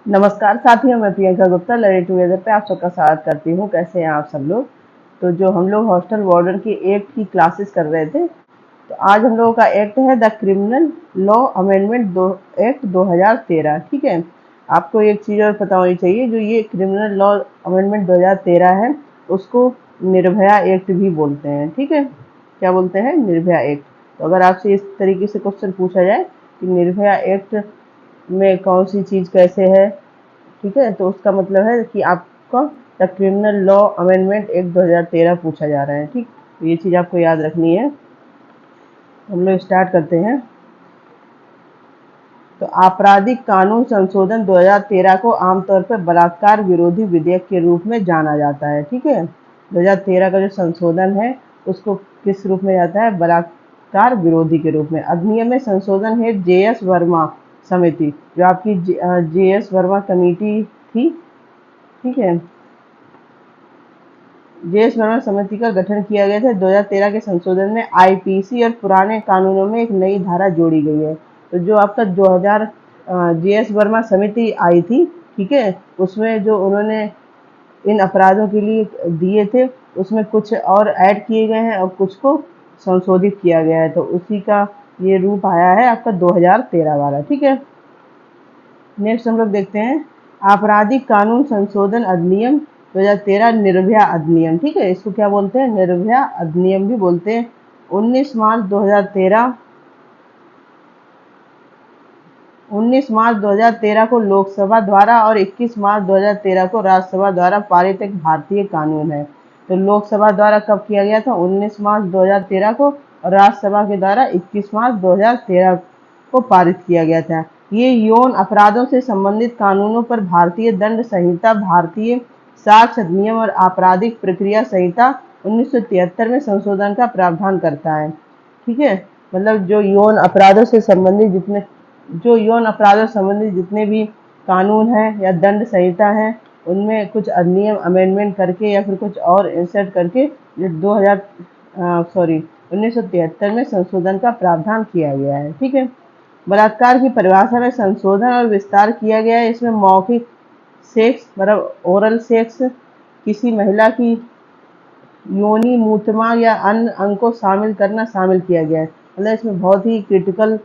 नमस्कार साथियों, मैं प्रियंका गुप्ता लर्निंग टुगेदर पे आप सबका स्वागत करती हूँ। कैसे हैं आप सब लोग। तो जो हम लोग हॉस्टल वार्डन की एक्ट की क्लासेस कर रहे थे, तो आज हम लोगों का एक्ट है the criminal law amendment act 2013। ठीक है, आपको एक चीज़ और पता होनी चाहिए, जो ये क्रिमिनल लॉ अमेंडमेंट 2013 है उसको निर्भया एक्ट भी बोलते हैं। ठीक है, क्या बोलते हैं? निर्भया एक्ट। तो अगर आपसे इस तरीके से क्वेश्चन पूछा जाए कि निर्भया एक्ट में कौन सी चीज़ कैसे है, ठीक है, तो उसका मतलब है कि आपका the criminal law amendment act 2013 पूछा जा रहा है। ठीक, तो ये चीज़ आपको याद रखनी है। हम लोग स्टार्ट करते हैं। तो आपराधिक कानून संशोधन 2013 को आमतौर पर बलात्कार विरोधी विधेयक के रूप में जाना जाता है। ठीक है, 2013 का जो संशोधन है उसको किस रूप में जाता है? बलात्कार विरोधी के रूप में। अधिनियम में संशोधन है JS वर्मा समिति, जो आपकी JS वर्मा कमेटी थी। ठीक है, JS वर्मा समिति का गठन किया गया था। 2013 के संशोधन में IPC और पुराने कानूनों में एक नई धारा जोड़ी गई है। तो जो आपका 2000 JS वर्मा समिति आई थी, ठीक है, उसमें जो उन्होंने इन अपराधों के लिए दिए थे उसमें कुछ और ऐड किए गए हैं और कुछ को संशोधित किया गया है। तो उसी का ये रूप आया है आपका 2013 वाला। ठीक है, नेक्स्ट हम लोग देखते हैं आपराधिक कानून संशोधन अधिनियम 2013 निर्भया अधिनियम। ठीक है, इसको क्या बोलते हैं? निर्भया अधिनियम भी बोलते हैं। 19 मार्च 2013 को लोकसभा द्वारा और 21 मार्च 2013 को राज्यसभा द्वारा पारित एक भारतीय कानून है। तो लोकसभा द्वारा कब किया गया था? 19 मार्च 2013 को, और राज्यसभा के द्वारा 21 मार्च 2013 को पारित किया गया था। ये यौन अपराधों से संबंधित कानूनों पर भारतीय दंड संहिता, भारतीय साक्ष्य अधिनियम और आपराधिक प्रक्रिया संहिता 1973 में संशोधन का प्रावधान करता है। ठीक है, मतलब जो यौन अपराधों से संबंधित जितने भी कानून हैं या दंड संहिता हैं, उनमें कुछ अधिनियम अमेंडमेंट करके या फिर कुछ और इंसर्ट करके 1973 में संशोधन का प्रावधान किया गया है। ठीक है, बलात्कार की परिभाषा में संशोधन और विस्तार किया गया है। इसमें मौखिक सेक्स मतलब ओरल सेक्स, किसी महिला की योनि, मूत्रमा या अन्य अंग को शामिल करना शामिल किया गया है। मतलब इसमें बहुत ही क्रिटिकल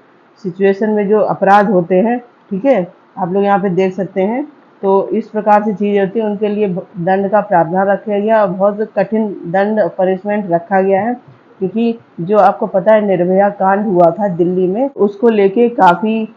सिचुएशन में जो अपराध होते हैं, ठीक है, आप लोग यहाँ पे देख सकते हैं। तो इस प्रकार से चीज़ें होती हैं, उनके लिए दंड का प्रावधान रखा गया और बहुत कठिन दंड पनिशमेंट रखा गया है। क्योंकि जो आपको पता है निर्भया कांड हुआ था दिल्ली में, उसको लेके काफ़ी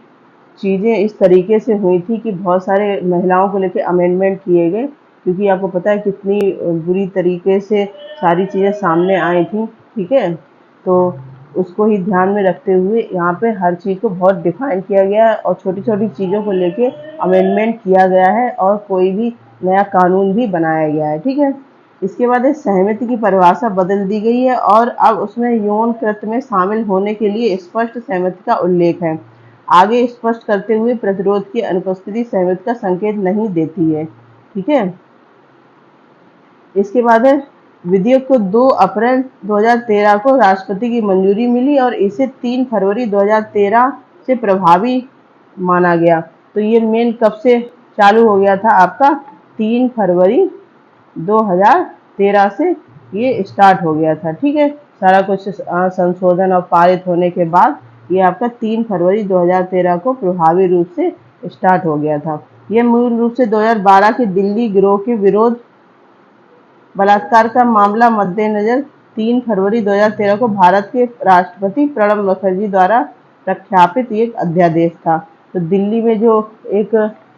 चीज़ें इस तरीके से हुई थी कि बहुत सारे महिलाओं को लेके अमेंडमेंट किए गए। क्योंकि आपको पता है कितनी बुरी तरीके से सारी चीज़ें सामने आई थी। ठीक है, तो उसको ही ध्यान में रखते हुए यहाँ पे हर चीज़ को बहुत डिफाइन किया गया है और छोटी छोटी चीज़ों को लेके अमेंडमेंट किया गया है और कोई भी नया कानून भी बनाया गया है। ठीक है, इसके बाद सहमति की परिभाषा बदल दी गई है और अब उसमें यौन कृत्य में शामिल होने के लिए स्पष्ट सहमति का उल्लेख है। आगे स्पष्ट करते हुए प्रतिरोध की अनुपस्थिति सहमति का संकेत नहीं देती है। ठीक है, इसके बाद है विधेयक को 2 अप्रैल 2013 को राष्ट्रपति की मंजूरी मिली और इसे 3 फरवरी 2013 से प्रभावी माना गया। तो ये मेन कब से चालू हो गया था? आपका 3 फरवरी 2013 से ये स्टार्ट हो गया था। ठीक है, सारा कुछ संशोधन और पारित होने के बाद ये आपका 3 फरवरी 2013 को प्रभावी रूप से स्टार्ट हो गया था। ये मूल रूप से 2012 के दिल्ली गिरोह के विरोध बलात्कार का मामला मद्देनजर 3 फरवरी 2013 को भारत के राष्ट्रपति प्रणब मुखर्जी द्वारा प्रख्यापित एक अध्यादेश था। तो दिल्ली में जो एक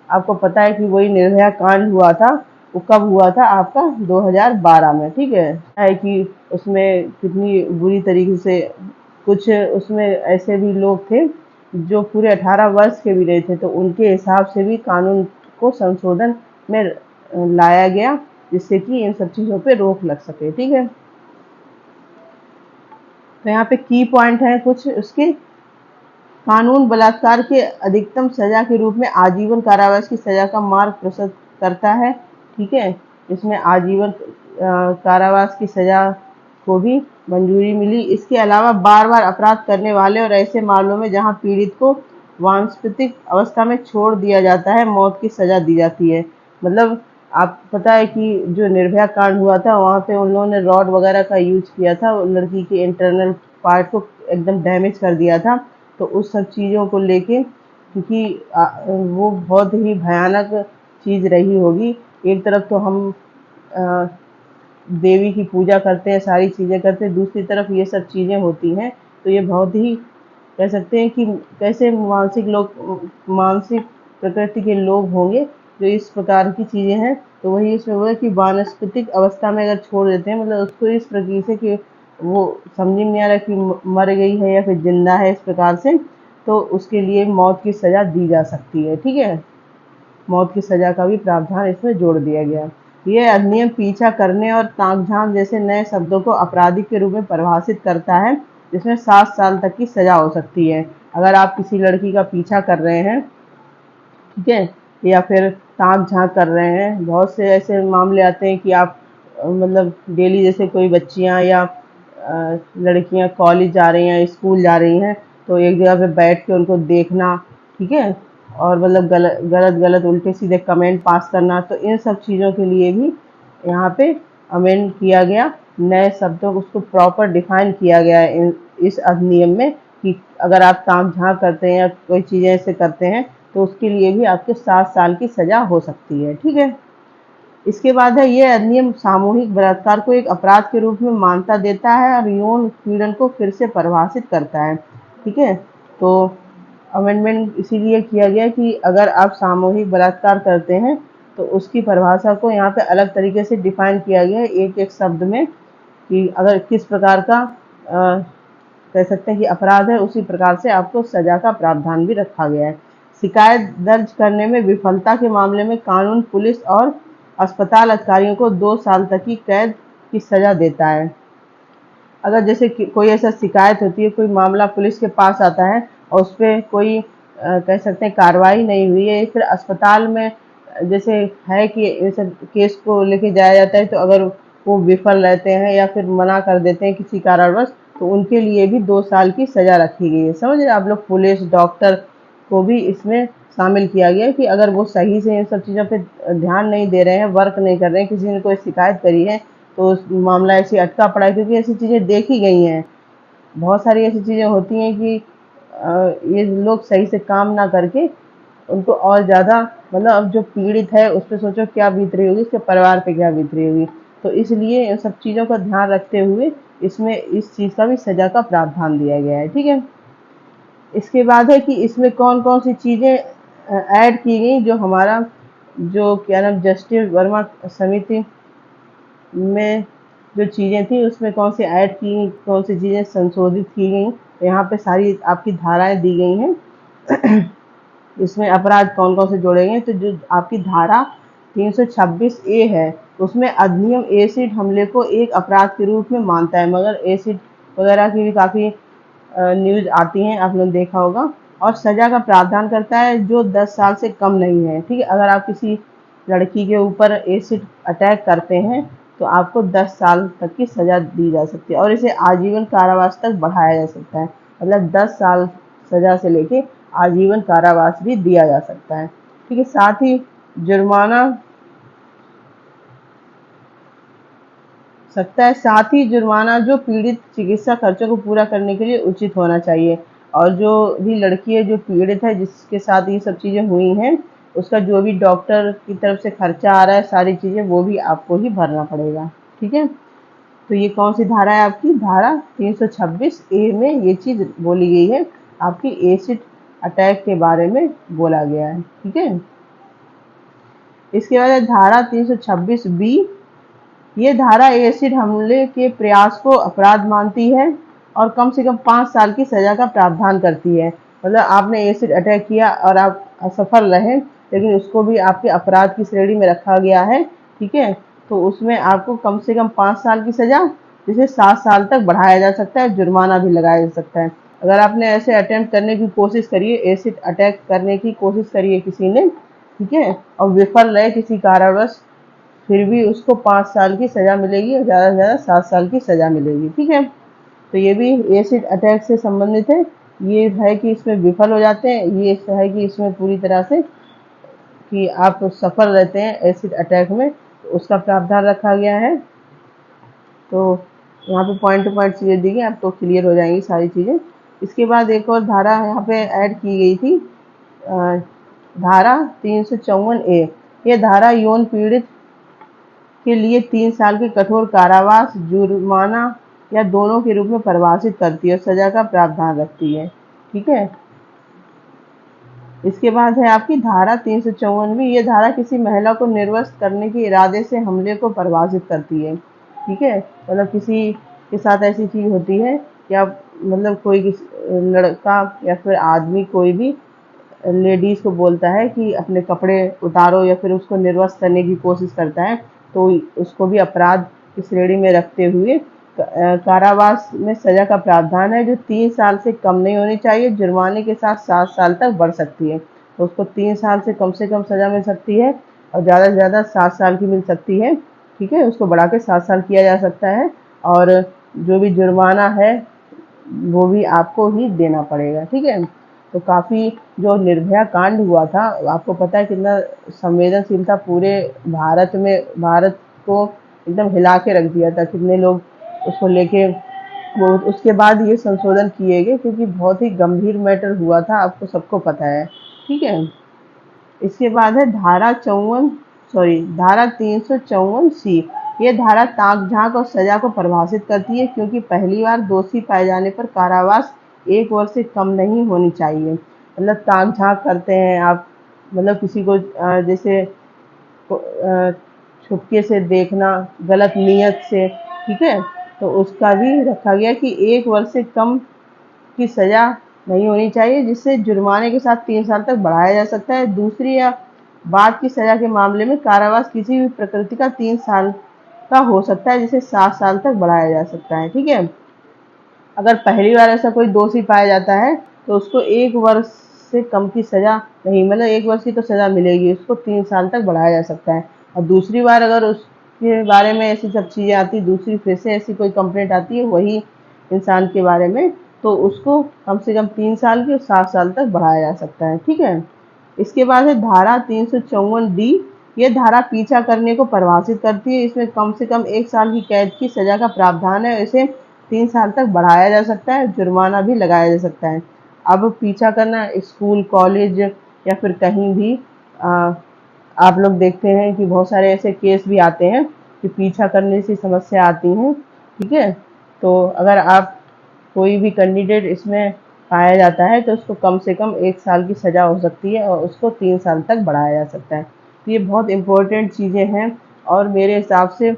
आपको पता है कि वही निर्भया कांड हुआ था, वो कब हुआ था? आपका 2012 में। ठीक है कि उसमें कितनी बुरी तरीके से कुछ उसमें ऐसे भी लोग थे जो पूरे 18 वर्ष के भी नहीं थे, तो उनके हिसाब से भी कानून को संशोधन में लाया गया जिससे कि इन सब चीज़ों पे रोक लग सके। ठीक है, तो यहाँ पे की पॉइंट है कुछ उसके। कानून बलात्कार के अधिकतम सजा के रूप में आजीवन कारावास की सजा का मार्ग प्रशस्त करता है। ठीक है, इसमें आजीवन कारावास की सजा को भी मंजूरी मिली। इसके अलावा बार बार अपराध करने वाले और ऐसे मामलों में जहां पीड़ित को वानस्पतिक अवस्था में छोड़ दिया जाता है, मौत की सजा दी जाती है। मतलब आप पता है कि जो निर्भया कांड हुआ था वहाँ पे उन लोगों ने रॉड वगैरह का यूज किया था, लड़की के इंटरनल पार्ट को एकदम डैमेज कर दिया था। तो उस सब चीज़ों को लेके, क्योंकि वो बहुत ही भयानक चीज़ रही होगी। एक तरफ तो हम अ, देवी की पूजा करते हैं, सारी चीज़ें करते हैं, दूसरी तरफ ये सब चीज़ें होती हैं। तो ये बहुत ही कह सकते हैं कि कैसे मानसिक प्रकृति के लोग होंगे जो इस प्रकार की चीज़ें हैं। तो वही इसमें हुआ कि वानस्पतिक अवस्था में अगर छोड़ देते हैं, मतलब उसको इस प्रकार से कि वो समझ में नहीं आ रहा कि मर गई है या फिर जिंदा है, इस प्रकार से, तो उसके लिए मौत की सज़ा दी जा सकती है। ठीक है, मौत की सज़ा का भी प्रावधान इसमें जोड़ दिया गया। यह अधिनियम पीछा करने और ताक-झांक जैसे नए शब्दों को आपराधिक के रूप में परिभाषित करता है, जिसमें 7 साल तक की सज़ा हो सकती है। अगर आप किसी लड़की का पीछा कर रहे हैं, ठीक है, या फिर ताक-झांक कर रहे हैं, बहुत से ऐसे मामले आते हैं कि आप मतलब डेली जैसे कोई बच्चियाँ या लड़कियाँ कॉलेज जा रही हैं, स्कूल जा रही हैं, तो एक जगह पे बैठ के उनको देखना, ठीक है, और मतलब गलत उल्टे सीधे कमेंट पास करना, तो इन सब चीज़ों के लिए भी यहाँ पे अमेंड किया गया, नए शब्दों को उसको प्रॉपर डिफाइन किया गया है इस अधिनियम में कि अगर आप ताक झांक करते हैं या कोई चीज़ें ऐसे करते हैं तो उसके लिए भी आपके 7 साल की सज़ा हो सकती है। ठीक है, इसके बाद है ये अधिनियम सामूहिक बलात्कार को एक अपराध के रूप में मान्यता देता है और यौन उत्पीड़न को फिर से परिभाषित करता है। ठीक है, तो अमेंडमेंट इसीलिए किया गया कि अगर आप सामूहिक बलात्कार करते हैं तो उसकी परिभाषा को यहाँ पे अलग तरीके से डिफाइन किया गया है एक एक शब्द में कि अगर किस प्रकार का कह सकते हैं कि अपराध है, उसी प्रकार से आपको सजा का प्रावधान भी रखा गया है। शिकायत दर्ज करने में विफलता के मामले में कानून पुलिस और अस्पताल अधिकारियों को 2 साल तक की कैद की सजा देता है। अगर जैसे कोई ऐसा शिकायत होती है, कोई मामला पुलिस के पास आता है और उस पर कोई कह सकते हैं कार्रवाई नहीं हुई है, फिर अस्पताल में जैसे है कि इस केस को लेके जाया जाता है, तो अगर वो विफल रहते हैं या फिर मना कर देते हैं किसी कारणवश, तो उनके लिए भी 2 साल की सज़ा रखी गई है। समझ रहे आप लोग, पुलिस डॉक्टर को भी इसमें शामिल किया गया है कि अगर वो सही से इन सब चीज़ों पे ध्यान नहीं दे रहे हैं, वर्क नहीं कर रहे हैं, किसी ने कोई शिकायत करी है तो उस मामला ऐसे अटका पड़ा है, क्योंकि ऐसी चीज़ें देखी गई हैं। बहुत सारी ऐसी चीज़ें होती हैं कि ये लोग सही से काम ना करके उनको और ज़्यादा, मतलब अब जो पीड़ित है उस पर सोचो क्या बीत रही होगी, उसके परिवार पे क्या बीत रही होगी। तो इसलिए इन सब चीज़ों का ध्यान रखते हुए इसमें इस चीज़ का भी सज़ा का प्रावधान दिया गया है। ठीक है, इसके बाद है कि इसमें कौन कौन सी चीज़ें ऐड की गई, जो हमारा जो क्या नाम जस्टिस वर्मा समिति में जो चीज़ें थी उसमें कौन सी ऐड की, कौन सी चीज़ें संशोधित की गई, तो यहाँ पे सारी आपकी धाराएं दी गई हैं। इसमें अपराध कौन कौन से जोड़े गए, तो जो आपकी धारा 326 ए है उसमें अधिनियम एसिड हमले को एक अपराध के रूप में मानता है, मगर एसिड वगैरह की भी काफ़ी न्यूज़ आती हैं, आप लोग देखा होगा, और सज़ा का प्रावधान करता है जो 10 साल से कम नहीं है। ठीक है, अगर आप किसी लड़की के ऊपर एसिड अटैक करते हैं तो आपको 10 साल तक की सज़ा दी जा सकती है और इसे आजीवन कारावास तक बढ़ाया जा सकता है। मतलब 10 साल सज़ा से लेके आजीवन कारावास भी दिया जा सकता है। ठीक है, साथ ही जुर्माना सकता है, साथ ही जुर्माना जो पीड़ित चिकित्सा खर्चों को पूरा करने के लिए उचित होना चाहिए, और जो भी लड़की है जो पीड़ित है जिसके साथ ये सब चीज़ें हुई हैं, उसका जो भी डॉक्टर की तरफ से खर्चा आ रहा है, सारी चीज़ें वो भी आपको ही भरना पड़ेगा। ठीक है, तो ये कौन सी धारा है आपकी, धारा 326 ए में ये चीज़ बोली गई है, आपकी एसिड अटैक के बारे में बोला गया है। ठीक है, इसके बाद है धारा 326 बी। ये धारा एसिड हमले के प्रयास को अपराध मानती है और कम से कम 5 साल की सज़ा का प्रावधान करती है। मतलब आपने एसिड अटैक किया और आप असफल रहे, लेकिन उसको भी आपके अपराध की श्रेणी में रखा गया है। ठीक है, तो उसमें आपको कम से कम 5 साल की सज़ा, जिसे 7 साल तक बढ़ाया जा सकता है, जुर्माना भी लगाया जा सकता है। अगर आपने ऐसे अटेम्प्ट करने की कोशिश करी है, एसिड अटैक करने की कोशिश करी है किसी ने, ठीक है, और विफल रहे किसी कारणवश, फिर भी उसको 5 साल की सज़ा मिलेगी और ज़्यादा से ज़्यादा 7 साल की सज़ा मिलेगी। ठीक है, तो ये भी एसिड अटैक से संबंधित है। ये है कि इसमें विफल हो जाते हैं, ये है कि इसमें पूरी तरह से कि आप सफल रहते हैं एसिड अटैक में, तो उसका प्रावधान रखा गया है। तो यहाँ पे पॉइंट टू पॉइंट चीज़ें दी गई, आपको क्लियर हो जाएंगी सारी चीज़ें। इसके बाद एक और धारा यहाँ पे ऐड की गई थी, धारा 354A। ये धारा यौन पीड़ित के लिए 3 साल के कठोर कारावास, जुर्माना या दोनों के रूप में परिभाषित करती है और सजा का प्रावधान रखती है। ठीक है। इसके बाद है आपकी धारा 354। ये धारा किसी महिला को निर्वस्त्र करने के इरादे से हमले को परिभाषित करती है। ठीक है, मतलब किसी के साथ ऐसी चीज होती है या मतलब कोई लड़का या फिर आदमी कोई भी लेडीज को बोलता है कि अपने कपड़े उतारो या फिर उसको निर्वस्त्र करने की कोशिश करता है, तो उसको भी अपराध की श्रेणी में रखते हुए कारावास में सजा का प्रावधान है, जो 3 साल से कम नहीं होनी चाहिए, जुर्माने के साथ 7 साल तक बढ़ सकती है। तो उसको 3 साल से कम सजा मिल सकती है और ज़्यादा से ज़्यादा 7 साल की मिल सकती है। ठीक है, उसको बढ़ा के 7 साल किया जा सकता है और जो भी जुर्माना है वो भी आपको ही देना पड़ेगा। ठीक है, तो काफ़ी जो निर्भया कांड हुआ था, आपको पता है कितना संवेदनशील था, पूरे भारत में, भारत को एकदम हिला के रख दिया था, कितने लोग उसको लेके वो। उसके बाद ये संशोधन किए गए क्योंकि बहुत ही गंभीर मैटर हुआ था, आपको सबको पता है। ठीक है, इसके बाद है धारा 354C। ये धारा ताक झांक और सजा को परिभाषित करती है, क्योंकि पहली बार दोषी पाए जाने पर कारावास 1 वर्ष से कम नहीं होनी चाहिए। मतलब ताक झांक करते हैं आप, मतलब किसी को जैसे छुपके से देखना गलत नियत से। ठीक है, तो उसका भी रखा गया कि 1 वर्ष से कम की सजा नहीं होनी चाहिए, जिससे जुर्माने के साथ 3 साल तक बढ़ाया जा सकता है। दूसरी या बाद की सजा के मामले में कारावास किसी भी प्रकृति का 3 साल का हो सकता है, जिसे 7 साल तक बढ़ाया जा सकता है। ठीक है, अगर पहली बार ऐसा कोई दोषी पाया जाता है तो उसको 1 वर्ष से कम की सजा नहीं, मतलब 1 वर्ष की तो सजा मिलेगी, उसको 3 साल तक बढ़ाया जा सकता है। और दूसरी बार अगर उसके बारे में ऐसी सब चीज़ें आती, दूसरी फिर से ऐसी कोई कंप्लेंट आती है वही इंसान के बारे में, तो उसको कम से कम 3 साल की और 7 साल तक बढ़ाया जा सकता है। ठीक है, इसके बाद है धारा 354D। ये धारा पीछा करने को परिभाषित करती है, इसमें कम से कम 1 साल की कैद की सजा का प्रावधान है, इसे 3 साल तक बढ़ाया जा सकता है, जुर्माना भी लगाया जा सकता है। अब पीछा करना स्कूल, कॉलेज या फिर कहीं भी आप लोग देखते हैं कि बहुत सारे ऐसे केस भी आते हैं कि पीछा करने से समस्या आती हैं। ठीक है, तो अगर आप कोई भी कैंडिडेट इसमें पाया जाता है तो उसको कम से कम 1 साल की सज़ा हो सकती है और उसको 3 साल तक बढ़ाया जा सकता है। तो ये बहुत इम्पोर्टेंट चीज़ें हैं और मेरे हिसाब से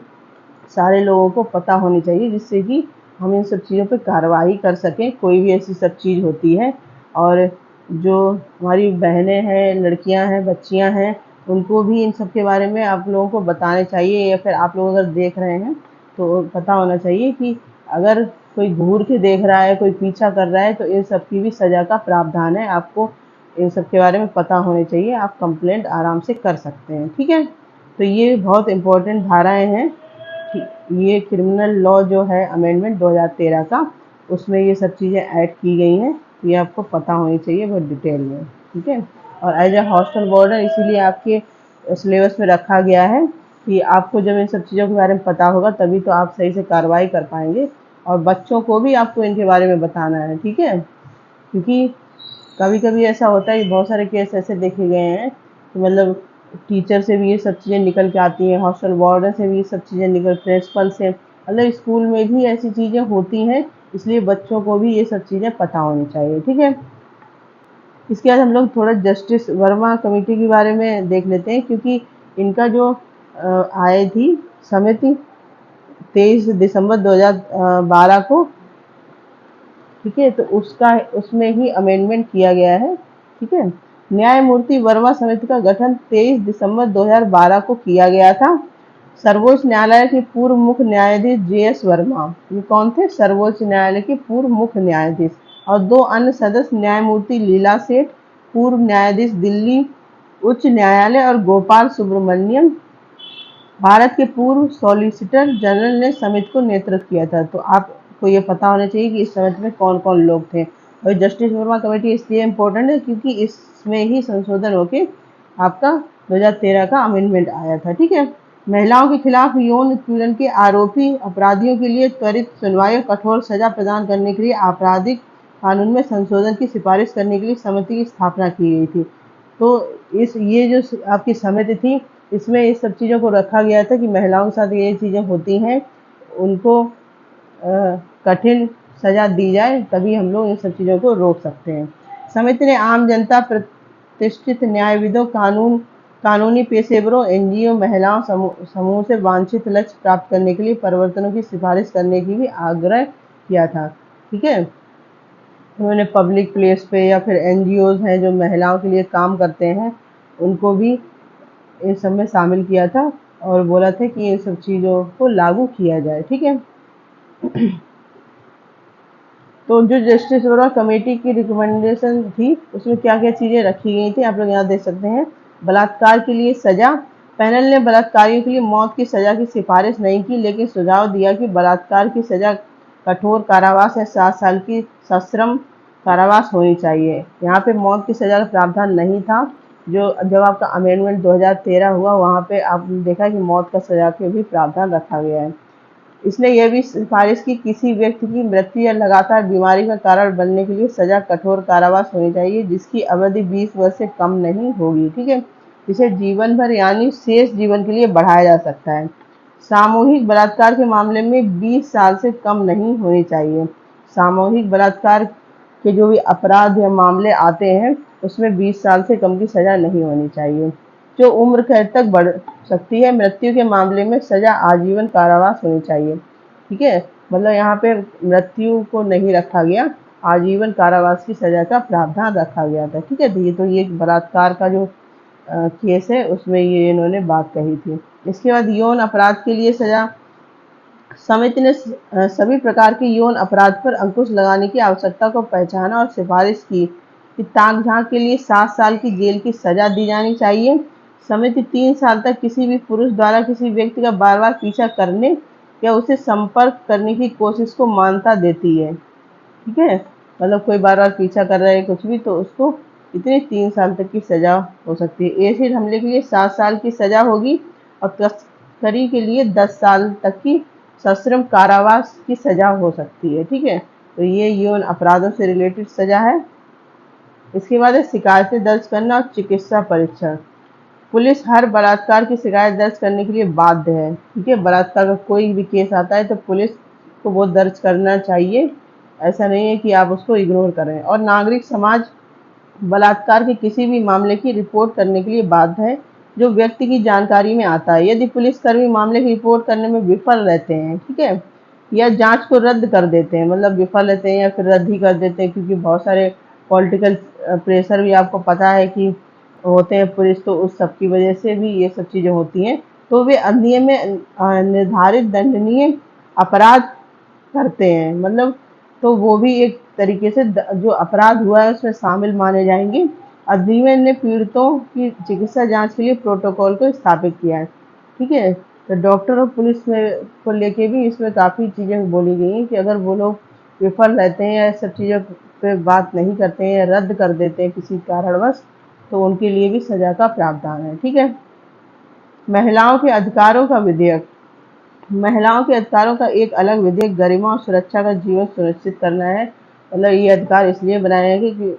सारे लोगों को पता होनी चाहिए, जिससे कि हम इन सब चीज़ों पे कार्रवाई कर सकें, कोई भी ऐसी सब चीज़ होती है। और जो हमारी बहनें हैं, लड़कियां हैं, बच्चियां हैं, उनको भी इन सब के बारे में आप लोगों को बताने चाहिए, या फिर आप लोग अगर देख रहे हैं तो पता होना चाहिए कि अगर कोई घूर के देख रहा है, कोई पीछा कर रहा है, तो इन सब की भी सज़ा का प्रावधान है। आपको इन सब के बारे में पता होने चाहिए, आप कंप्लेंट आराम से कर सकते हैं। ठीक है, तो ये बहुत इम्पोर्टेंट धाराएं हैं। ये क्रिमिनल लॉ जो है अमेंडमेंट 2013 का, उसमें ये सब चीज़ें ऐड की गई हैं, ये आपको पता होनी चाहिए बहुत डिटेल में। ठीक है, और एज ए हॉस्टल वार्डन इसीलिए आपके सिलेबस में रखा गया है कि आपको जब इन सब चीज़ों के बारे में पता होगा तभी तो आप सही से कार्रवाई कर पाएंगे, और बच्चों को भी आपको इनके बारे में बताना है। ठीक है, क्योंकि कभी कभी ऐसा होता है, बहुत सारे केस ऐसे देखे गए हैं कि मतलब टीचर से भी ये सब चीज़ें निकल के आती हैं, हॉस्टल वार्डन से भी ये सब चीज़ें निकल, प्रिंसिपल से, मतलब स्कूल में भी ऐसी चीज़ें होती हैं, इसलिए बच्चों को भी ये सब चीज़ें पता होनी चाहिए। ठीक है, इसके बाद हम लोग थोड़ा जस्टिस वर्मा कमेटी के बारे में देख लेते हैं, क्योंकि इनका जो आई थी समिति 23 दिसंबर 2012 को। ठीक है, तो उसमें ही अमेंडमेंट किया गया है। ठीक है, न्यायमूर्ति वर्मा समिति का गठन 23 दिसंबर 2012 को किया गया था। सर्वोच्च न्यायालय के पूर्व मुख्य न्यायाधीश JS वर्मा, ये कौन थे? सर्वोच्च न्यायालय के पूर्व मुख्य न्यायाधीश, और 2 अन्य सदस्य न्यायमूर्ति लीला सेठ, पूर्व न्यायाधीश दिल्ली उच्च न्यायालय, और गोपाल सुब्रमण्यम, भारत के पूर्व सॉलिसिटर जनरल ने समिति को नेतृत्व किया था। तो आपको ये पता होना चाहिए कि इस समिति में कौन कौन लोग थे। और जस्टिस वर्मा कमेटी इसलिए इम्पोर्टेंट है क्योंकि इसमें ही संशोधन होके आपका 2013 का अमेंडमेंट आया था। ठीक है। महिलाओं के खिलाफ यौन उत्पीड़न के आरोपी अपराधियों के लिए त्वरित सुनवाई और कठोर सजा प्रदान करने के लिए आपराधिक कानून में संशोधन की सिफारिश करने के लिए समिति की स्थापना की गई थी। तो ये जो आपकी समिति थी, इसमें इस सब चीज़ों को रखा गया था कि महिलाओं के साथ ये चीज़ें होती हैं, उनको कठिन सजा दी जाए, तभी हम लोग इन सब चीज़ों को रोक सकते हैं। समिति ने आम जनता, प्रतिष्ठित न्यायविदों, कानूनी पेशेवरों, एनजीओ, महिलाओं समूह से वांछित लक्ष्य प्राप्त करने के लिए परिवर्तनों की सिफारिश करने की भी आग्रह किया था। ठीक है। उन्होंने पब्लिक प्लेस पे या फिर एनजीओज हैं जो महिलाओं के लिए काम करते हैं, उनको भी इन सब में शामिल किया था और बोला था कि इन सब चीज़ों को लागू किया जाए। ठीक है। तो जो जस्टिस वर्मा कमेटी की रिकमेंडेशन थी, उसमें क्या क्या चीज़ें रखी गई थी आप लोग यहाँ देख सकते हैं। बलात्कार के लिए सजा। पैनल ने बलात्कारियों के लिए मौत की सजा की सिफारिश नहीं की, लेकिन सुझाव दिया कि बलात्कार की सजा कठोर कारावास या 7 साल की सश्रम कारावास होनी चाहिए। यहाँ पे मौत की सजा का प्रावधान नहीं था। जो जब आपका अमेंडमेंट 2013 हुआ, वहाँ पे आपने देखा कि मौत का सजा के भी प्रावधान रखा गया है। इसने यह भी सिफारिश की किसी व्यक्ति की मृत्यु या लगातार बीमारी का कारण बनने के लिए सजा कठोर कारावास होनी चाहिए, जिसकी अवधि 20 वर्ष से कम नहीं होगी। ठीक है। इसे जीवन भर यानी शेष जीवन के लिए बढ़ाया जा सकता है। सामूहिक बलात्कार के मामले में 20 साल से कम नहीं होनी चाहिए। सामूहिक बलात्कार के जो भी अपराध या मामले आते हैं, उसमें 20 साल से कम की सजा नहीं होनी चाहिए। जो उम्र कैद तक बढ़ सकती है। मृत्यु के मामले में सजा आजीवन कारावास होनी चाहिए। ठीक है। मतलब यहाँ पे मृत्यु को नहीं रखा गया, आजीवन कारावास की सजा का प्रावधान रखा गया था। ठीक है। तो ये बलात्कार का जो केस है, उसमें ये इन्होंने बात कही थी। इसके बाद यौन अपराध के लिए सजा। समिति ने सभी प्रकार के यौन अपराध पर अंकुश लगाने की आवश्यकता को पहचाना और सिफारिश की कि ताक झांक के लिए 7 साल की जेल की सजा दी जानी चाहिए। समिति 3 साल तक किसी भी पुरुष द्वारा किसी व्यक्ति का बार बार पीछा करने या उसे संपर्क करने की कोशिश को मान्यता देती है। ठीक है। मतलब कोई बार बार पीछा कर रहा है कुछ भी, तो उसको इतने 3 साल तक की सजा हो सकती है। एसिड हमले के लिए 7 साल की सजा होगी और तस्करी के लिए 10 साल तक की सश्रम कारावास की सजा हो सकती है। ठीक है। तो ये यौन अपराधों से रिलेटेड सजा है। इसके बाद है शिकायतें दर्ज करना और चिकित्सा परीक्षण। पुलिस हर बलात्कार की शिकायत दर्ज करने के लिए बाध्य है। ठीक है। बलात्कार का कोई भी केस आता है तो पुलिस को वो दर्ज करना चाहिए। ऐसा नहीं है कि आप उसको इग्नोर करें। और नागरिक समाज बलात्कार के किसी भी मामले की रिपोर्ट करने के लिए बाध्य है जो व्यक्ति की जानकारी में आता है। यदि पुलिसकर्मी मामले की रिपोर्ट करने में विफल रहते हैं, ठीक है, या जांच को रद्द कर देते हैं, मतलब विफल रहते हैं या फिर रद्द ही कर देते हैं, क्योंकि बहुत सारे पॉलिटिकल प्रेशर भी आपको पता है कि होते हैं पुलिस, तो उस सब की वजह से भी ये सब चीज़ें होती हैं, तो वे अधिनियम में निर्धारित दंडनीय अपराध करते हैं। मतलब तो वो भी एक तरीके से जो अपराध हुआ है उसमें शामिल माने जाएंगे। अधिनियम ने पीड़ितों की चिकित्सा जांच के लिए प्रोटोकॉल को स्थापित किया है। ठीक है। तो डॉक्टर और पुलिस में को लेके भी इसमें काफ़ी चीज़ें बोली गई हैं कि अगर वो लोग विफल रहते हैं या सब चीज़ों पे बात नहीं करते हैं या रद्द कर देते हैं किसी कारणवश, तो उनके लिए भी सजा का प्रावधान है। ठीक है। महिलाओं के अधिकारों का विधेयक। महिलाओं के अधिकारों का एक अलग विधेयक गरिमा और सुरक्षा का जीवन सुनिश्चित करना है। मतलब ये अधिकार इसलिए बनाए हैं कि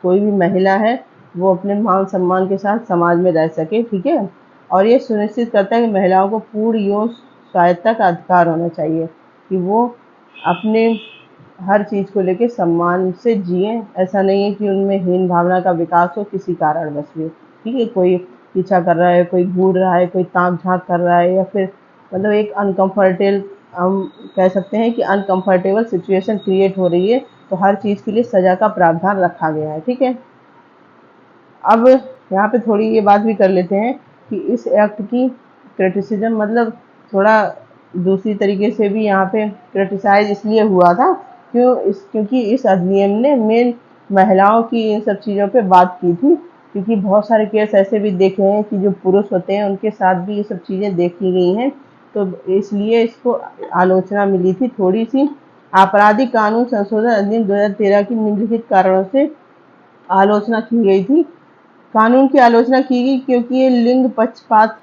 कोई भी महिला है वो अपने मान सम्मान के साथ समाज में रह सके। ठीक है। और ये सुनिश्चित करता है कि महिलाओं को पूर्ण यौन स्वायत्तता का अधिकार होना चाहिए कि वो अपने हर चीज़ को लेके सम्मान से जिए। ऐसा नहीं है कि उनमें हीन भावना का विकास हो किसी कारणवश भी। ठीक है। कोई पीछा कर रहा है, कोई घूर रहा है, कोई ताक झांक कर रहा है, या फिर मतलब एक अनकंफर्टेबल, हम कह सकते हैं कि अनकंफर्टेबल सिचुएशन क्रिएट हो रही है, तो हर चीज़ के लिए सजा का प्रावधान रखा गया है। ठीक है। अब यहाँ पे थोड़ी ये बात भी कर लेते हैं कि इस एक्ट की क्रिटिसिज्म, मतलब थोड़ा दूसरी तरीके से भी यहाँ पे क्रिटिसाइज इसलिए हुआ था क्योंकि इस अधिनियम ने मेन महिलाओं की इन सब चीज़ों पे बात की थी, क्योंकि बहुत सारे केस ऐसे भी देखे हैं कि जो पुरुष होते हैं उनके साथ भी ये सब चीज़ें देखी गई हैं, तो इसलिए इसको आलोचना मिली थी थोड़ी सी। आपराधिक कानून संशोधन अधिनियम 2013 की निम्नलिखित कारणों से आलोचना की गई थी। कानून की आलोचना की गई क्योंकि ये लिंग पक्षपात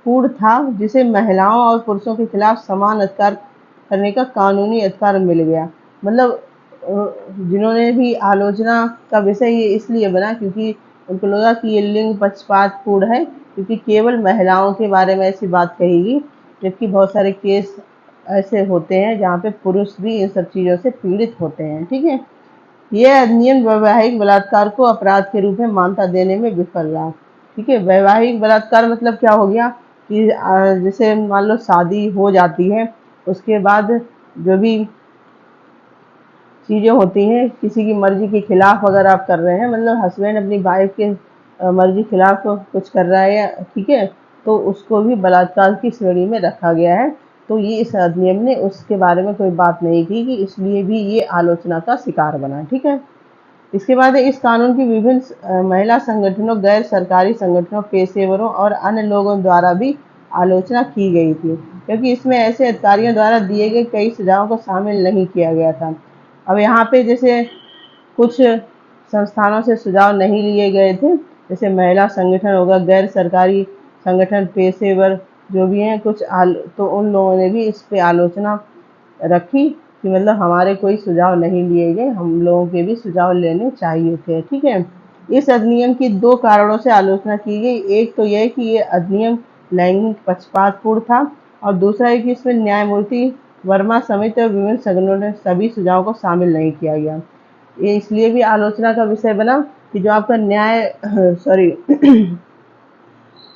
पूर्ण था, जिसे महिलाओं और पुरुषों के खिलाफ समान अधिकार करने का कानूनी अधिकार मिल गया। मतलब जिन्होंने भी आलोचना का विषय ये इसलिए बना क्योंकि उनको लगा कि ये लिंग पक्षपात पूर्ण है, क्योंकि केवल महिलाओं के बारे में ऐसी बात कही गई, जबकि बहुत सारे केस ऐसे होते हैं जहाँ पे पुरुष भी इन सब चीज़ों से पीड़ित होते हैं। ठीक है, यह अधिनियम वैवाहिक बलात्कार को अपराध के रूप में मान्यता देने में विफल रहा। ठीक है, वैवाहिक बलात्कार मतलब क्या हो गया कि जैसे मान लो शादी हो जाती है, उसके बाद जो भी चीज़ें होती हैं किसी की मर्जी के खिलाफ अगर आप कर रहे हैं, मतलब हस्बैंड अपनी वाइफ के मर्जी के खिलाफ कुछ कर रहा है या ठीक है, तो उसको भी बलात्कार की श्रेणी में रखा गया है। तो ये इस अधिनियम ने उसके बारे में कोई बात नहीं की कि इसलिए भी ये आलोचना का शिकार बना। ठीक है, इसके बाद इस कानून की विभिन्न महिला संगठनों, गैर सरकारी संगठनों, पेशेवरों और अन्य लोगों द्वारा भी आलोचना की गई थी, क्योंकि इसमें ऐसे अधिकारियों द्वारा दिए गए कई सुझावों को शामिल नहीं किया गया था। अब यहाँ पे जैसे कुछ संस्थानों से सुझाव नहीं लिए गए थे, जैसे महिला संगठन होगा, गैर सरकारी संगठन, पेशेवर जो भी हैं कुछ तो उन लोगों ने भी इस पे आलोचना रखी कि मतलब हमारे कोई सुझाव नहीं लिए गए, हम लोगों के भी सुझाव लेने चाहिए थे। ठीक है, इस अधिनियम की दो कारणों से आलोचना की गई। एक तो यह कि ये अधिनियम लैंगिक पक्षपातपूर्ण था, और दूसरा है कि इसमें न्यायमूर्ति वर्मा समिति और विभिन्न संगठनों ने सभी सुझावों को शामिल नहीं किया गया। ये इसलिए भी आलोचना का विषय बना कि जो आपका सॉरी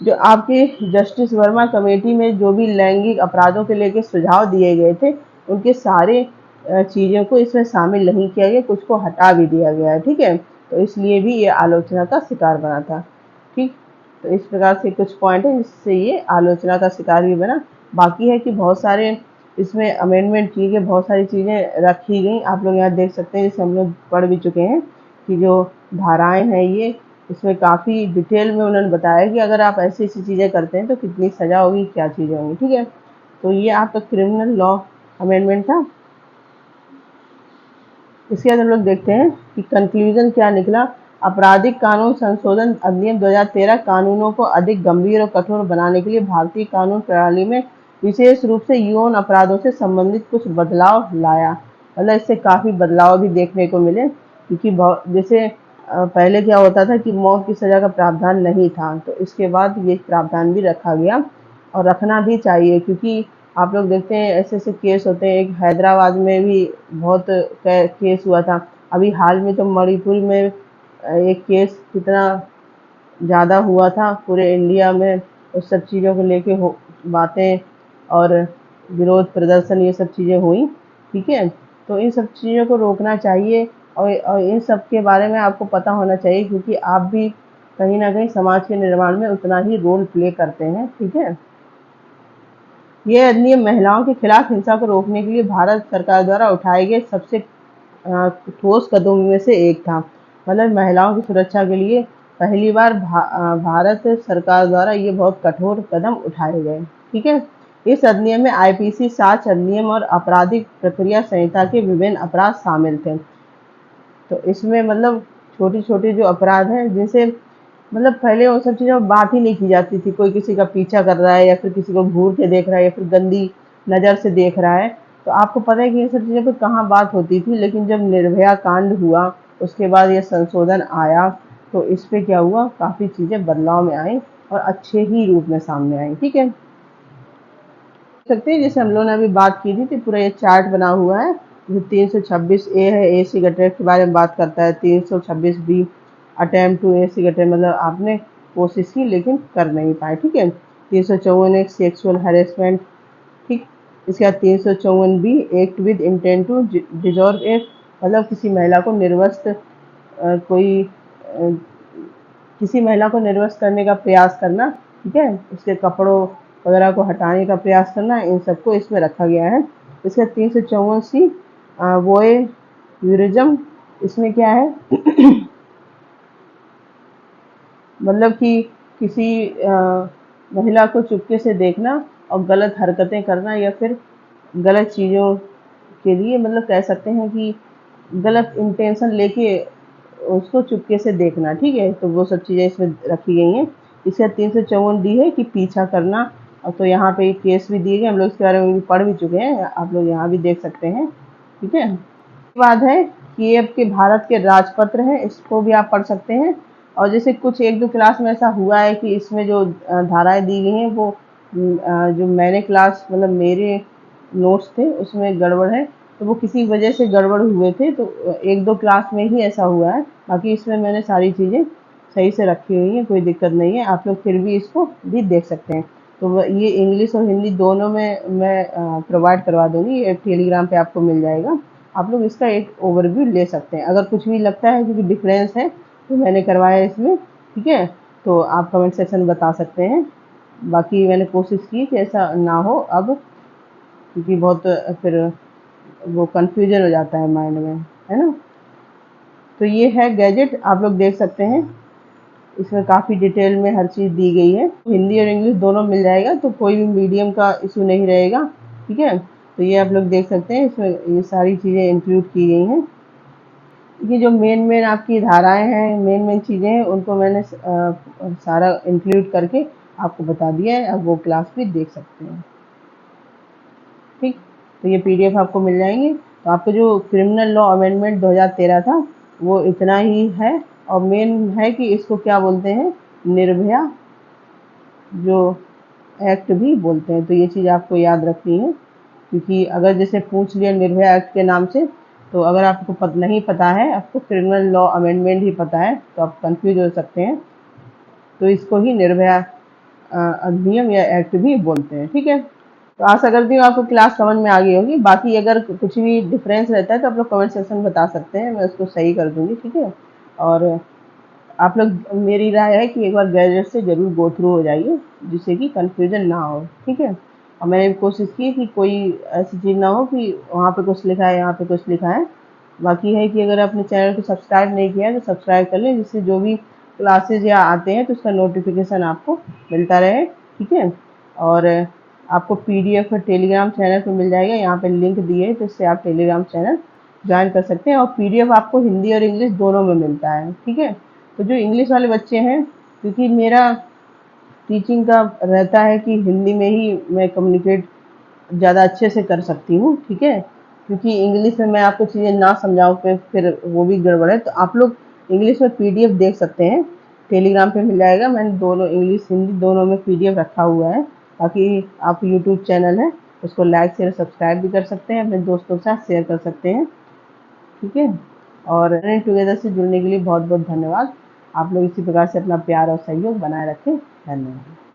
जो आपकी जस्टिस वर्मा कमेटी में जो भी लैंगिक अपराधों के लेके सुझाव दिए गए थे, उनके सारे चीज़ों को इसमें शामिल नहीं किया गया, कुछ को हटा भी दिया गया है। ठीक है, तो इसलिए भी ये आलोचना का शिकार बना था। ठीक, तो इस प्रकार से कुछ पॉइंट है जिससे ये आलोचना का शिकार भी बना। बाकी है कि बहुत सारे इसमें अमेंडमेंट किए गए, बहुत सारी चीज़ें रखी गई, आप लोग यहाँ देख सकते हैं, जिसे हम लोग पढ़ भी चुके हैं कि जो धाराएं हैं ये इसमें काफ़ी डिटेल में उन्होंने बताया कि अगर आप ऐसी ऐसी चीज़ें करते हैं तो कितनी सज़ा होगी, क्या चीज़ें होंगी। ठीक है, तो ये आपका क्रिमिनल लॉ अमेंडमेंट था। इसके बाद हम लोग देखते हैं कि कंक्लूजन क्या निकला। आपराधिक कानून संशोधन अधिनियम 2013 कानूनों को अधिक गंभीर और कठोर बनाने के लिए भारतीय कानून प्रणाली में विशेष रूप से यौन अपराधों से संबंधित कुछ बदलाव लाया। मतलब इससे काफ़ी बदलाव भी देखने को मिले, क्योंकि जैसे पहले क्या होता था कि मौत की सज़ा का प्रावधान नहीं था, तो इसके बाद ये प्रावधान भी रखा गया और रखना भी चाहिए, क्योंकि आप लोग देखते हैं ऐसे ऐसे केस होते हैं। एक हैदराबाद में भी बहुत केस हुआ था, अभी हाल में तो मणिपुर में एक केस कितना ज़्यादा हुआ था पूरे इंडिया में, उस सब चीज़ों को लेके बातें और विरोध प्रदर्शन ये सब चीज़ें हुई। ठीक है, तो इन सब चीज़ों को रोकना चाहिए और इन सब के बारे में आपको पता होना चाहिए, क्योंकि आप भी कहीं ना कहीं समाज के निर्माण में उतना ही रोल प्ले करते हैं। ठीक है, यह अधिनियम महिलाओं के खिलाफ हिंसा को रोकने के लिए भारत सरकार द्वारा उठाए गए सबसे ठोस कदमों में से एक था। मतलब महिलाओं की सुरक्षा के लिए पहली बार भारत सरकार द्वारा ये बहुत कठोर कदम उठाए गए। ठीक है, इस अधिनियम में आईपीसी, साक्ष्य अधिनियम और आपराधिक प्रक्रिया संहिता के विभिन्न अपराध शामिल थे। तो इसमें मतलब छोटी छोटी जो अपराध हैं जिनसे मतलब पहले वो सब चीज़ों में बात ही नहीं की जाती थी, कोई किसी का पीछा कर रहा है या फिर किसी को घूर के देख रहा है या फिर गंदी नज़र से देख रहा है, तो आपको पता है कि ये सब चीज़ों पर कहाँ बात होती थी। लेकिन जब निर्भया कांड हुआ उसके बाद ये संशोधन आया, तो इस पर क्या हुआ, काफ़ी चीज़ें बदलाव में आई और अच्छे ही रूप में सामने आई। ठीक है, सकते हैं जैसे हम लोगों ने अभी बात की थी, तो पूरा ये चार्ट बना हुआ है। 326A है, ए सिगरेट के बारे में बात करता है। 326B attempt to A cigarette, मतलब आपने कोशिश की लेकिन कर नहीं पाए। ठीक है, 354 एक सेक्सुअल हैरेसमेंट। ठीक, इसके बाद 354B act with intent to disrobe a, मतलब किसी महिला को निर्वस्त्र किसी महिला को निर्वस्त्र करने का प्रयास करना। ठीक है, उसके कपड़ों वगैरह को हटाने का प्रयास करना, इन सबको इसमें रखा गया है। इसका 354C वोयेरिज्म, इसमें क्या है मतलब कि किसी महिला को चुपके से देखना और गलत हरकतें करना या फिर गलत चीज़ों के लिए मतलब कह सकते हैं कि गलत इंटेंशन लेके उसको चुपके से देखना, ठीक है। तो वो सब चीज़ें इसमें रखी गई हैं। इसका 354 डी है कि पीछा करना, और तो यहाँ पे केस भी दिए गए, हम लोग इसके बारे में भी पढ़ भी चुके हैं, आप लोग यहाँ भी देख सकते हैं, ठीक है। बाद है कि ये आपके भारत के राजपत्र हैं, इसको भी आप पढ़ सकते हैं। और जैसे कुछ एक दो क्लास में ऐसा हुआ है कि इसमें जो धाराएं दी गई हैं वो जो मैंने क्लास मतलब मेरे नोट्स थे उसमें गड़बड़ है, तो वो किसी वजह से गड़बड़ हुए थे, तो एक दो क्लास में ही ऐसा हुआ है। बाकी इसमें मैंने सारी चीज़ें सही से रखी हुई हैं, कोई दिक्कत नहीं है, आप लोग फिर भी इसको भी देख सकते हैं। तो ये इंग्लिश और हिंदी दोनों में मैं प्रोवाइड करवा दूंगी, ये टेलीग्राम पे आपको मिल जाएगा। आप लोग इसका एक ओवरव्यू ले सकते हैं। अगर कुछ भी लगता है क्योंकि डिफरेंस है तो मैंने करवाया इसमें, ठीक है, तो आप कमेंट सेक्शन में बता सकते हैं। बाकी मैंने कोशिश की कि ऐसा ना हो अब, क्योंकि बहुत फिर वो कंफ्यूजन हो जाता है माइंड में, है ना। तो ये है गैजेट, आप लोग देख सकते हैं, इसमें काफ़ी डिटेल में हर चीज़ दी गई है। हिंदी और इंग्लिश दोनों मिल जाएगा, तो कोई भी मीडियम का इशू नहीं रहेगा, ठीक है। तो ये आप लोग देख सकते हैं, इसमें ये सारी चीज़ें इंक्लूड की गई हैं। ये जो मेन आपकी धाराएं हैं, मेन चीज़ें हैं, उनको मैंने सारा इंक्लूड करके आपको बता दिया है। अब वो क्लास भी देख सकते हैं, ठीक। तो ये पीडीएफ आपको मिल जाएंगे। तो आपको जो क्रिमिनल लॉ अमेंडमेंट 2013 था वो इतना ही है, और मेन है कि इसको क्या बोलते हैं, निर्भया जो एक्ट भी बोलते हैं। तो ये चीज़ आपको याद रखनी है, क्योंकि अगर जैसे पूछ लिया निर्भया एक्ट के नाम से, तो अगर आपको नहीं पता है, आपको क्रिमिनल लॉ अमेंडमेंट ही पता है, तो आप कंफ्यूज हो सकते हैं। तो इसको ही निर्भया अधिनियम या एक्ट भी बोलते हैं, ठीक है। तो आशा करती हूँ आपको क्लास समझ में आ गई होगी। बाकी अगर कुछ भी डिफरेंस रहता है तो आप लोग कमेंट सेक्शन में बता सकते हैं, मैं उसको सही कर दूंगी, ठीक है। और आप लोग, मेरी राय है कि एक बार गैजेट से ज़रूर गो थ्रू हो जाइए, जिससे कि कन्फ्यूजन ना हो, ठीक है। और मैंने भी कोशिश की कि कोई ऐसी चीज़ ना हो कि वहाँ पे कुछ लिखा है यहाँ पे कुछ लिखा है। बाकी है कि अगर आपने चैनल को सब्सक्राइब नहीं किया है तो सब्सक्राइब कर लें, जिससे जो भी क्लासेज या आते हैं तो उसका नोटिफिकेशन आपको मिलता रहे, ठीक है। और आपको पीडीएफ टेलीग्राम चैनल पर मिल जाएगा, यहाँ पे लिंक दिए है, तो इससे आप टेलीग्राम चैनल ज्वाइन कर सकते हैं। और पीडीएफ आपको हिंदी और इंग्लिश दोनों में मिलता है, ठीक है। तो जो इंग्लिश वाले बच्चे हैं, क्योंकि मेरा टीचिंग का रहता है कि हिंदी में ही मैं कम्युनिकेट ज़्यादा अच्छे से कर सकती हूँ, ठीक है। क्योंकि इंग्लिश में मैं आपको चीज़ें ना समझाऊँ फिर वो भी गड़बड़ है। तो आप लोग इंग्लिश में पीडीएफ देख सकते हैं, टेलीग्राम पे मिल जाएगा। मैंने दोनों इंग्लिश हिंदी दोनों में पीडीएफ रखा हुआ है। बाकी आप यूट्यूब चैनल है, उसको लाइक शेयर सब्सक्राइब भी कर सकते हैं, अपने दोस्तों के साथ शेयर कर सकते हैं, ठीक है। और रनिंग टुगेदर से जुड़ने के लिए बहुत बहुत धन्यवाद। आप लोग इसी प्रकार से अपना प्यार और सहयोग बनाए रखें। धन्यवाद।